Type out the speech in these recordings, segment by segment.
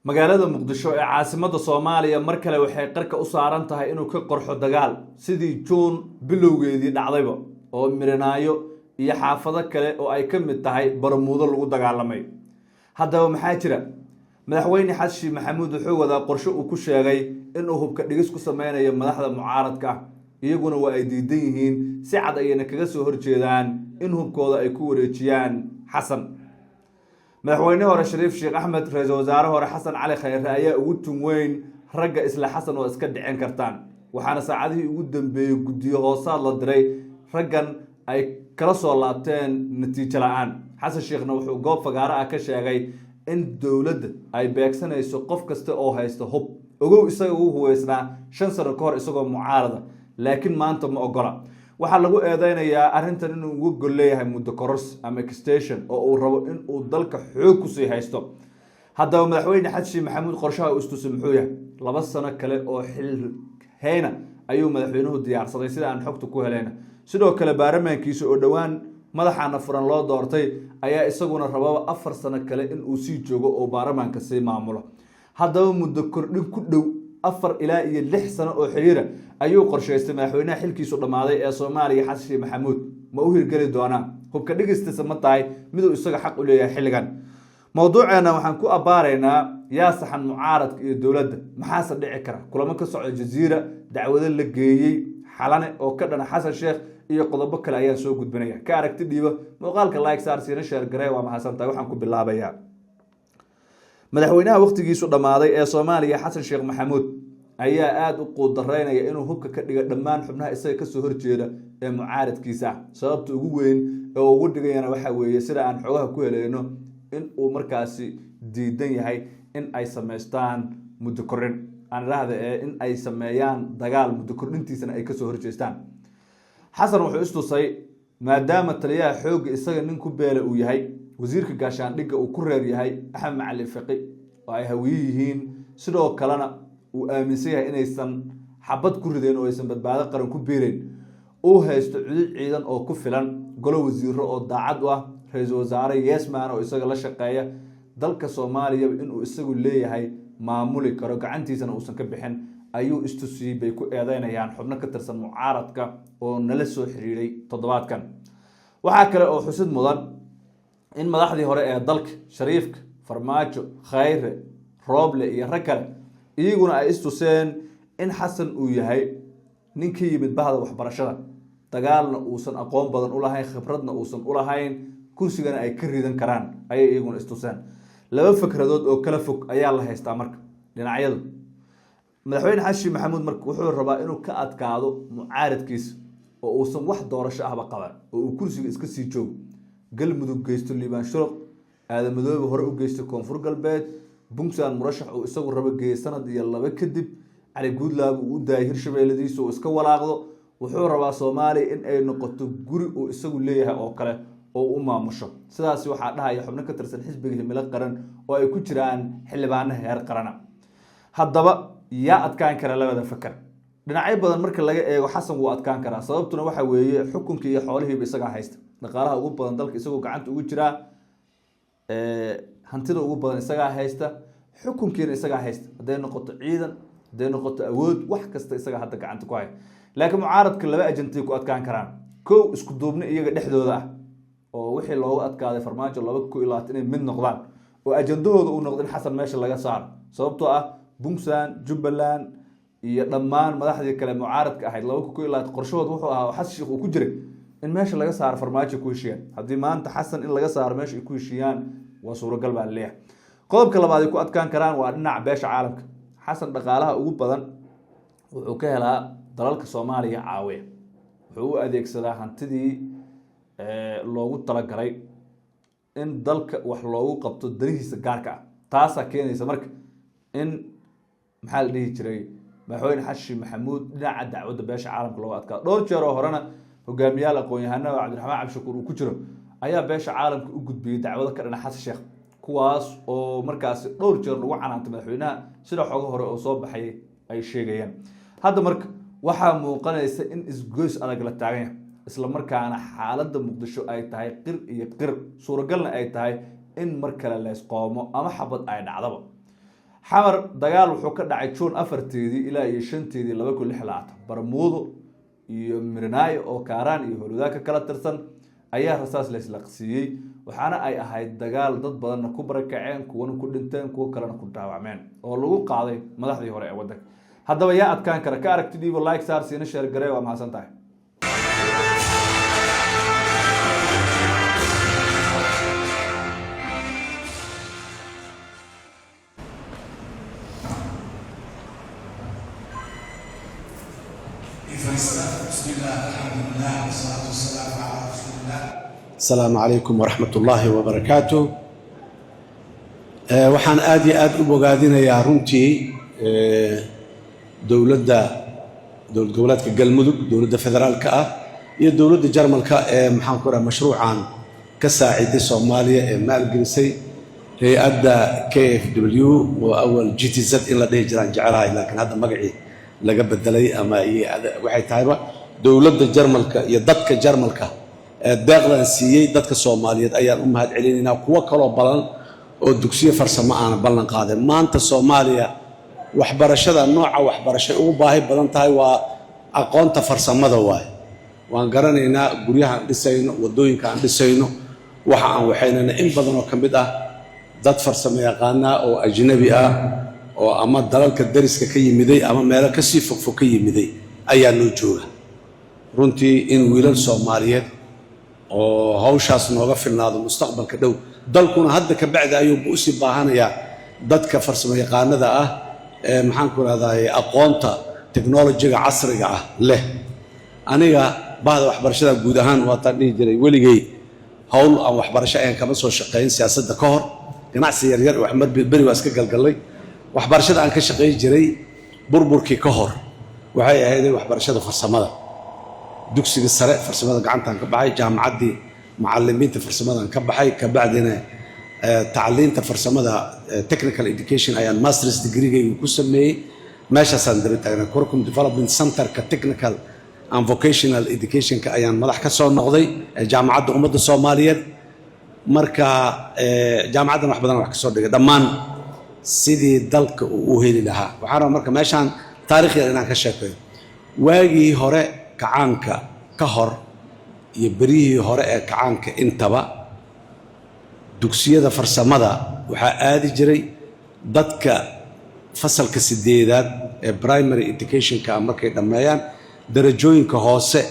magaalada muqdisho ee caasimadda Soomaaliya mar kale waxay qarka u saaran tahay inuu ka qorxo dagaal sidii June bilowgeedii dhacdayba oo miranaayo iyo xaafado kale oo ay ka mid tahay barmuudo lagu dagaalamay. Haddaba maxaa jira? Madaxweyne Xasan Maxamuud wuxuu wadaa qorshe uu ku sheegay inuu hubka dhigis ku sameynayo madaxda mucaaradka ah, iyaguna waa ay diidan yihiin si cad ayayna kaga soo horjeedaan in hubkooda ay ku wareejiyaan Xasan. madaxweyne hore Shariif Sheekh Axmed, ra'iisul wasaare hore Xasan Cali Khayre ayaa ugu tun weyn ragga isla Xasan oo iska dhicin kartaan, waxaana saacadihii ugu dambeeyay guddiyo hoosaad la diray raggan ay kala soo laabteen natiijo la'aan. Xasan Sheekhna wuxuu goob fagaare ah ka sheegay in dowladda ay beegsanayso qof kasta oo haysta hub, ogow isaga uu huweysnaa 5 sano ka hor isagoo mucaarada, laakiin maanta ma ogola. waxaa lagu eedeynayaa arrintan inuu ugu gol leeyahay muddo koros ama extension oo uu rabo in uu dalka xoog ku sii haysto. haddaba madaxweyne Xasan Maxamuud qorshaha uu istusay muxuu yahay? 2 sano kale oo xil hayna ayuu madaxweynuhu diyaarsaday sida aan xogta ku helayna. sidoo kale baarlamaankiisa oo dhawaan madaxana furan loo doortay ayaa isaguna rababa 4 sano kale in uu sii joogo oo baarlamaanka sii maamulo. haddaba muddo kordhin ku dhow 4 ilaa 6 sano oo xiriira ayuu qorshaystay madaxweynaha xilkiisu dhamaaday ee Soomaaliya Xasan Maxamuud. ma u hirgeli doonaa hubka dhigistiisa ma tahay mid uu isaga xaq u leeyahay xilligan? mawduuceena waxaan ku abaaraynaa yaa saxan mucaaradka iyo dowladda, maxaase dhici kara kulamo ka socda Jazeera, dacwado la geeyay xalane oo ka dhana Xasan Sheekh iyo qodobo kale ayaan soo gudbinaya. ka aragti dhiiba muuqaalka like saar siina share garee, waa mahadsantahay. waxaan ku bilaabayaa madaxweynaha waqtigiisu dhamaaday ee Soomaaliya Xasan Sheekh Maxamuud ayaa aad u quudareynaya inuu hubka ka dhigo dhammaan xubnaha isaga ka soo horjeeda ee mucaaradkiisa. sababta ugu weyn ee ugu dhigayana waxa weeye sida aan xogaha ku helayno in uu markaasi diidan yahay in ay sameystaan muddo kordhin, aan raahdo in ay sameeyaan dagaal muddo kordhintiisana ay ka soo horjeestaan. Xasan wuxuu istusay maadaama taliyaha xoogga isaga nin ku beela uu yahay, wasiirka gaashaandhigga uu ku reer yahay Axmed Macalin Fiqi oo ay hawiye yihiin, sidoo kalena uu aaminsan yahay inaysan xabad ku rideen oo aysan badbaado qaran ku biireen, uu haysto cudud ciidan oo ku filan, golo wasiiro oo daacad u ah, ra'iisul wasaare Yeesmaan oo isaga la shaqeeya dalka Soomaaliya inuu isagu leeyahay maamuli karo gacantiisana uusan ka bixin, ayuu istusiyay bay ku eedeynayaan xubno ka tirsan mucaaradka oo nala soo xiriiray toddobaadkan. waxaa kale oo xusid mudan in madaxdii hore ee dalka Shariifka, Farmaajo, Khayre, Rooble iyo rag kale iyaguna ay istuseen in Xasan uu yahay nin ka yimid bahda waxbarashada, dagaalna uusan aqoon badan u lahayn, khibradna uusan u lahayn, kursigana ay ka ridan karaan ayay iyaguna istuseen. laba fikradood oo kala fog ayaa la haystaa marka dhinacyadu. madaxweyne Xasan Maxamuud marka wuxuu rabaa inuu ka adkaado mucaaradkiisa oo uusan wax doorasho ahba qaban oo uu kursiga iska sii joogo. galmudug geysto Liibaan Shuruq, Aadan Madoobe hore u geystay Koonfur Galbeed, Puntland murashax uu isagu rabo geeyay sanad iyo 2 kadib, Cali Guudlaab uu u daayay Hirshabeelladiisa oo iska walaaqdo. wuxuu rabaa Soomaaliya in ay noqoto guri uu isagu leeyahay oo kale oo u maamusho. sidaas waxaa dhahaya xubno ka tirsan xisbiga himilo qaran oo ay ku jiraan xildhibaanaha heer qarana. haddaba yaa adkaan kara labada fakar? dhinacyo badan marka laga eego Xasan wuu adkaan karaa, sababtuna waxa weeye xukunkii iyo xoolihiiba isaga haysta, dhaqaalaha ugu badan dalka isagoo gacanta ugu jira, hantida ugu badan isagaa haysta, xukunkiina isagaa haysta, hadday noqoto ciidan, hadday noqoto awood, wax kasta isagaa hadda gacanta ku haya. laakiin mucaaradka laba ajantay ku adkaan karaan. kow, isku duubni iyaga dhexdooda ah oo wixii loogu adkaaday Farmaajo 2020 inay mid noqdaan oo ajandahooda uu noqdo in Xasan meesha laga saaro, sababtoo ah Puntland, Jubbaland iyo dhammaan madaxdii kale mucaaradka ahayd 2020 qorshahooda wuxuu ahaa Xasan Sheekh uu ku jiray in meesha laga saaro Farmaajo ku heshiiyaan. haddii maanta Xasan in laga saaro meesha ay ku heshiiyaan waa suuragal baa leeyahay. qodobka labaad ay ku adkaan karaan waa dhinaca beesha caalamka. Xasan dhaqaalaha ugu badan wuxuu ka helaa dalalka Soomaaliya caawiya, wuxuu u adeegsadaa hantidii loogu talagalay in dalka wax loogu qabto darihiisa gaarka ah. taasaa keenaysa marka in maxaa la dhihi jiray madaxweyne Xasan Maxamuud dhinaca dacwadda beesha caalamka looga adkaado. dhowr jeer oo horena hogaamiyaal aqoon-yahanada Cabdiraxmaan Cabdishakuur uu ku jiro ayaa beesha caalamka u gudbiyay dacwado ka dhana Xasan Sheekh, kuwaas oo markaasi dhowr jeer lagu canaantay madaxweynaha sida xogo hore oo soo baxay ay sheegayaan. hadda marka waxaa muuqanaysa in isgoys adag la taagan yahay, isla markaana xaaladda Muqdisho ay tahay qir iyo qir, suuragalna ay tahay in mar kale la isqoomo ama xabad ay dhacdaba. xamar dagaal wuxuu ka dhacay June 4 ilaa 5 2016 Barmuudo iyo Mirnaayo oo Kaaraan iyo Holudaa ka kala tirsan ayaa rasaas la isla qasiyay waxaana ay ahayd dagaal dad badan ku barakaceen kuwana ku dhinteen kuwa kalena ku dhaawacmeen oo lagu qaaday madaxdii hore ee wadanka haddaba yaa adkaan kara ka aragtidiiba like saar siina share garee waa mahadsantahay بسم الله الحمد لله والصلاة والسلام على رسول الله. السلام عليكم ورحمة الله وبركاته. waxaan aad iyo aad u bogaadinayaa runtii dowladda goboleedka Galmudug dowladda federaalka ah iyo dowladda Jarmalka ee maxaan ku raraa mashruucan ka saaciday Soomaaliya ee maalgelisay hay'adda KfW oo awal GTZ in la dhihi jiraan jecelahay laakiin hadda magacii laga bedelay ama waxay tahayba dowladda Jarmalka iyo dadka Jarmalka ee deeqdan siiyay dadka Soomaaliyeed ayaan u mahad celinaynaa kuwa kale oo balan oo dugsiyo farsamo aan ballan qaadeen maanta Soomaaliya waxbarashada nooca waxbarasho ugu baahi badan tahay waa aqoonta farsamada waay waan garanaynaa guryaha aan dhisayno wadooyinka aan dhisayno waxa aan waxaynana in badan oo kamid ah dad farsamo yaqaana oo ajnabi ah oo ama dalalka dariska ka yimiday ama meelo ka sii fogfog ka yimiday ayaa noo jooga runtii in wiilal Soomaaliyeed oo hawshaas nooga filnaado mustaqbalka dhow dalkuna hadda ka bacda ayuu u sii baahanayaa dadka farsamo yaqaanada ah ee maxaan ku raadayay aqoonta technology-ga casriga ah leh aniga bahda waxbarashada guud ahaan waa taan dhihi jiray weligay hawl aan waxbarasho aan kama soo shaqeyn siyaasadda ka hor ganacsi yar yar wax bari waa iska galgalay waxbarashada aan ka shaqeyn jiray burburkii ka hor waxay ahayd waxbarashada farsamada dugsiga sare farsamada gacantaan ka baxay jaamacaddii macallimiinta farsamada ka baxay ka bacdina tacliinta farsamada technical education ayaan master's degree ku sameeyay meeshaasaan daba taagnaa curriculum development center ka technical and vocational education ka ayaan madax ka soo noqday jaamacadda ummadda Soomaaliyeed marka jaamacaddan wax badan wax ka soo dhigay dhammaan sidii dalka uu heli lahaa waxaan marka meeshaan taariikhda inaan ka sheekeeyo waagii hore kacaanka ka hor iyo berihii hore ee kacaanka intaba dugsiyada farsamada waxaa aadi jiray dadka fasalka 8aad ee primary education-ka markay dhammeeyaan darajooyinka hoose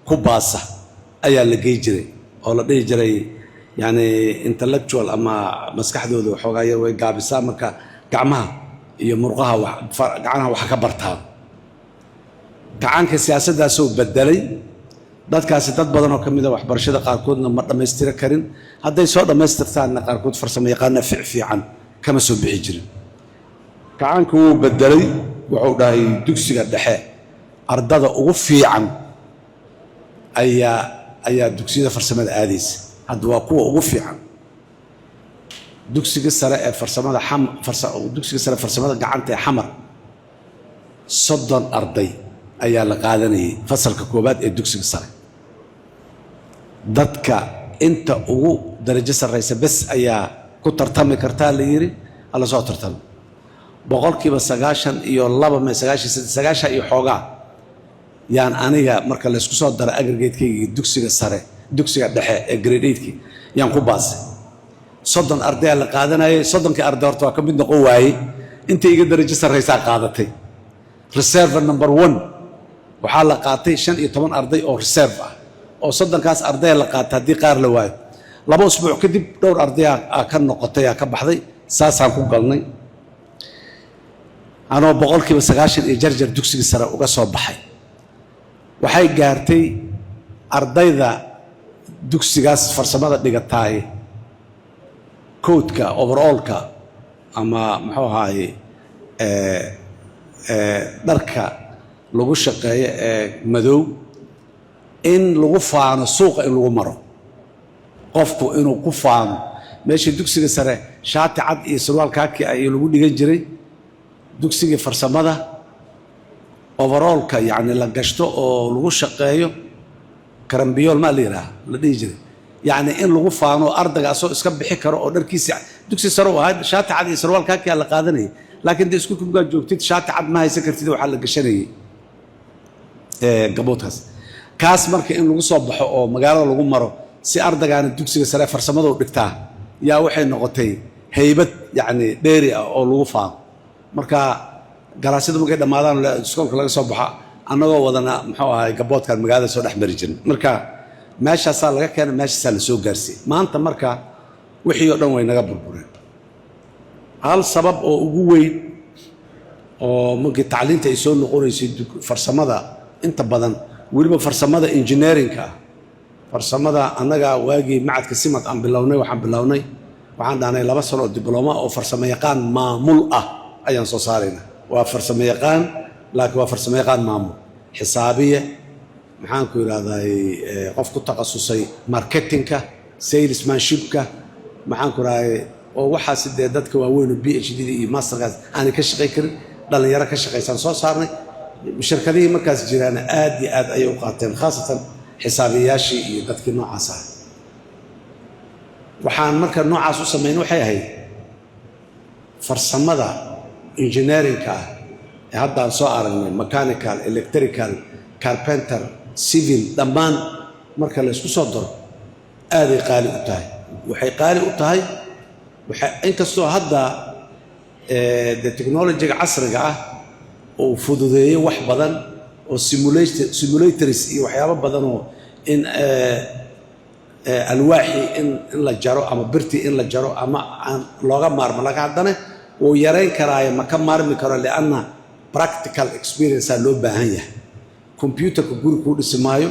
ku baasa ayaa la geey jiray oo la dhihi jiray yani intellectual ama maskaxdooda waxoogaa yar way gaabisaa marka gacmaha iyo murqaha gacanaha wax ka bartaan gacanka siyaasaddaasoo bedelay dadkaasi dad badan oo kamid ah waxbarashada qaarkoodna ma dhammaystira karin hadday soo dhammaystirtaanna qaarkood farsamo yaqaana fiican kama soo bixi jirin gacanka wuu bedelay wuxuu dhahay dugsiga dhexe ardada ugu fiican ayaa dugsiyada farsamada aadaysa hadda waa kuwa ugu fiican dugsiga sare ee farsamada dugsiga sare farsamada gacanta ee xamar 30 arday ayaa la qaadanayay fasalka koobaad ee dugsiga sare dadka inta ugu darajo sareysa bas ayaa ku tartami kartaa la yiri alla soo tartamo boqolkiiba 92 iyo xoogaa yaan aniga marka la isku soo daro aggregate-kayga dugsiga sare dugsiga dhexe ee grade 8 yaan ku baasay 30 arday la qaadanayay 30 arday horta waa ka mid noqon waayay inta iga darajo sareysa qaadatay reserve number 1 waxaa la qaatay 15 arday oo reserve ah oo 30kaas arday la qaatay hadii qaar la waayo 2 usbuuc kadib dhowr arday ka noqotay ka baxday saasaan ku galnay anoo boqolkiiba 90 iyo jarjar dugsiga sare uga soo baxay waxay gaartay ardayda dugsigaas farsamada dhigataay koodka overall-ka ama muxuu ahaayay dharka lagu shaqeeyo ee madow in lagu faano suuqa in lagu maro qofku inuu ku faano meesha dugsiga sare shaati cad iyo surwaal kaaki ay lagu dhigan jiray dugsiga farsamada overall-ka yani la gashto oo lagu shaqeeyo karambiyool ma leeyahay la dhigi jiray yani in lagu faano ardayga asoo iska bixi karo oo dharkiisa dugsi sare oo ahayd shaati cad iyo surwaal kaaki la qaadanay laakiin de iskuulka markaad joogtid shaati cad ma haysan kartid waxaa la gashanayay gaboodkaas kaas marka in lagu soo baxo oo magaalada lagu maro si ardaygaana dugsiga sare farsamada u dhigtaa yaa waxay noqotay haybad yacni dheeri ah oo lagu faano marka galaasida markay dhammaadaan iskoolka laga soo baxa annagoo wadana muxuu ahay gaboodkan magaalada soo dhex mari jirin marka meeshaasaa laga keenay meeshaasaa la soo gaarsiiyey maanta marka wixii oo dhan way naga burbureen hal sabab oo ugu weyn oo markii tacliinta ay soo noqonaysay farsamada inta badan weliba farsamada engineerinka farsamada annaga waagii macadka simad aan bilownay waxaan dhahnay 2 sano oo diblooma oo farsamo yaqaan maamul ah ayaan soo saarayna waa farsamo yaqaan laakiin waa farsamo yaqaan maamul xisaabiye maxaan ku yiraahdaa qof ku takhasusay marketingka salesmanshipka maxaan ku raayay oo waxa sidee dadka waaweyn oo PhD iyo masterkaas aan ka shaqay karin dhalinyaro ka shaqaysan soo saarnay shirkadihii markaas jiraan aad iyo aad ay u qaateen khaasatan xisaabiyaashii iyo dadkii noocaas ah waxaan marka noocaas u sameeyay waxay ahayd farsamada engineeringka ee hadda soo aragnay mechanical electrical carpenter civil dhammaan marka la isku soo daro aad ay qaali u tahay waxay qaali u tahay inkastoo hadda de technology-ga casriga ah oo fududeeyay wax badan oo simulators iyo waxyaabo badan oo in alwaaxi in la jaro ama birti in la jaro ama aan looga maarmo laga haddana oo yareyn karaayo ma ka maarmi karo lianna practical experience loo baahan yahay computerka guri kuu dhisi maayo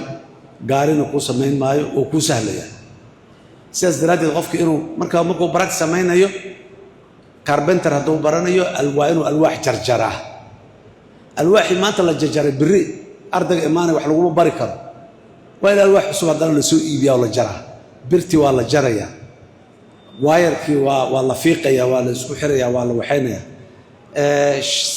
gaarina kuu samayn maayo oo kuu sahlaya sidaas daraaddeed qofka inuu markuu practice samaynayo carpenter hadduu baranayo waa inuu alwaax jarjaraa alwaaxi maanta la jarjaray biri ardayga imaanay wax laguma bari karo waa in alwaax cusub haddana la soo iibiyaa oo la jaraa birtii waa la jarayaa waayarkii waa la fiiqayaa waa la isku xirayaa waa la waxaynayaa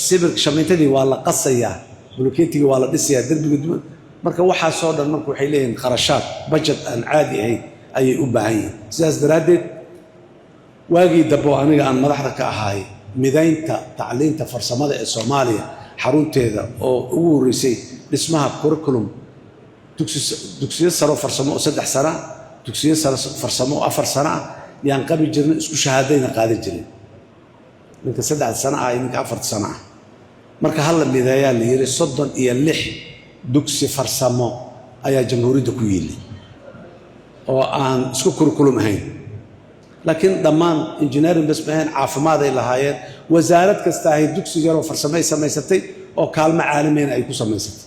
sibirka shamiintadii waa la qasayaa bulkeetigii waa la dhisayaa derbiga duwan marka waxaasoo dhan marka waxay leeyihiin kharashaad budget aan caadi ahayn ayay u baahan yihiin sidaas daraaddeed waagii dambe oo aniga aan madaxda ka ahaay midaynta tacliinta farsamada ee Soomaaliya xarunteeda oo ugu horeysay dhismaha curriculum dugsiyo sare farsamo oo 3 sano dugsiyo sare farsamo oo 4 sano yaan qabi jirnay isku shahaadayna qaadan jireen ninka 3 sano ah ninka 4 sano ah marka hal la mideeyaa la yiri 36 dugsi farsamo ayaa jamhuuriyadda ku yeelay oo aan isku curriculum ahayn laakiin dhammaan engineering bas baahan caafimaad ay lahaayeen wasaarad kasta ay dugsi yar oo farsamo ay samaysatay oo kaalmo caalamiin ay ku samaysatay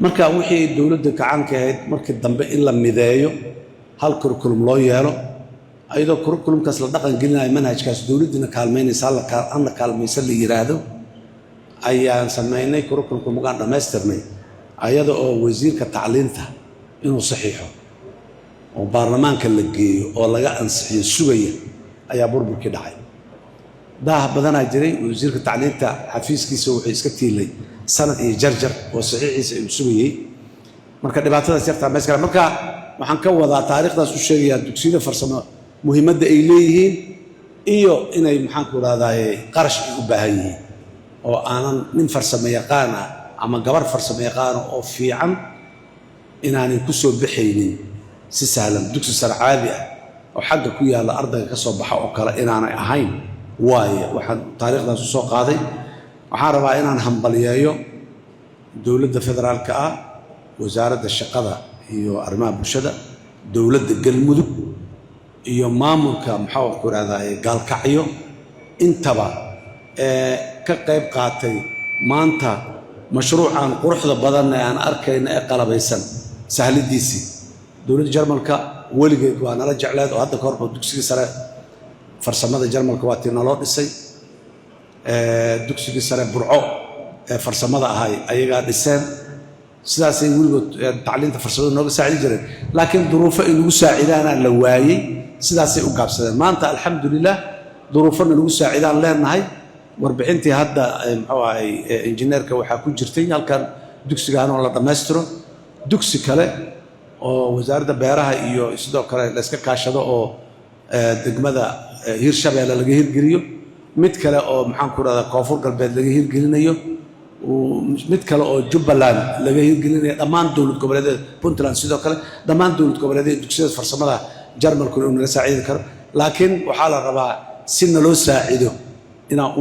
marka wixii dawladda gacanka ahayd markii dambe in la mideeyo hal curriculum loo yeelo ayadoo curriculumkaas la dhaqan gelinayo manhajkaas dawladuna kaalmeynaysa aan la kaalmaysan la yiraahdo ayaan sameynay curriculumka mugaan dhamaystirnay ayada oo wasiirka tacliinta inuu saxiixo oo baarlamaanka la geeyo oo laga ansixiyo sugaya ayaa burburkii dhacay daah badanaa jiray wasiirka tacliinta xafiiskiisa wuxuu iska tiilay sanad iyo jarjar oo saxiixiisa uu sugayay marka dhibaatadaas yartaa meesha marka waxaan ka wadaa taariikhdaas u sheegayaa dugsiyada farsamo muhiimadda ay leeyihiin iyo inay maxaan ku raadaaye qarash u baahan yihiin oo aanan nin farsamo yaqaan ah ama gabar farsamo yaqaan oo fiican inaanay ku soo bixaynin si sahlan dugsi sare caadi ah oo xagga ku yaala ardayga ka soo baxa oo kale inaanay ahayn waaye waxaan taariikhdaas u soo qaaday waxaan rabaa inaan hambaliyeeyo dowladda federaalka ah wasaaradda shaqada iyo arrimaha bulshada dowladda galmudug iyo maamulka maxaa ku raadaaye gaalkacyo intaba ka qayb qaatay maanta mashruucan quruxda badan ee aan arkayna ee qalabaysan sahlidiisii dowladda Jarmalka weligeed waa nala jecleed oo hadda ka hor dugsiga sare farsamada Jarmalka waa tii naloo dhisay dugsiga sare Burco ee farsamada ahay ayaga dhiseen sidaas ay weligood tacliinta farsamada nooga saacidi jireen laakiin duruufo ay nagu saacidaana la waayay sidaas ay u gaabsadeen maanta alxamdulillah duruufana nagu saacidaan leenahay warbixintii hadda muxuu ahay injineerka waxa ku jirtay halkan dugsigaan oo la dhameystiro dugsi kale oo wasaaradda beeraha iyo sidoo kale la iska kaashado oo degmada Hirshabeelle laga hirgeliyo mid kale oo maxaan ku rahdaa koonfur galbeed laga hirgelinayo mid kale oo Jubbaland laga hirgelinayo dhammaan dowlad goboleedyada Puntland sidoo kale dhammaan dowlad goboleedyada dugsiyada farsamada Jarmalku inuu naga saaciidi karo laakiin waxaa la rabaa si naloo saacido inaan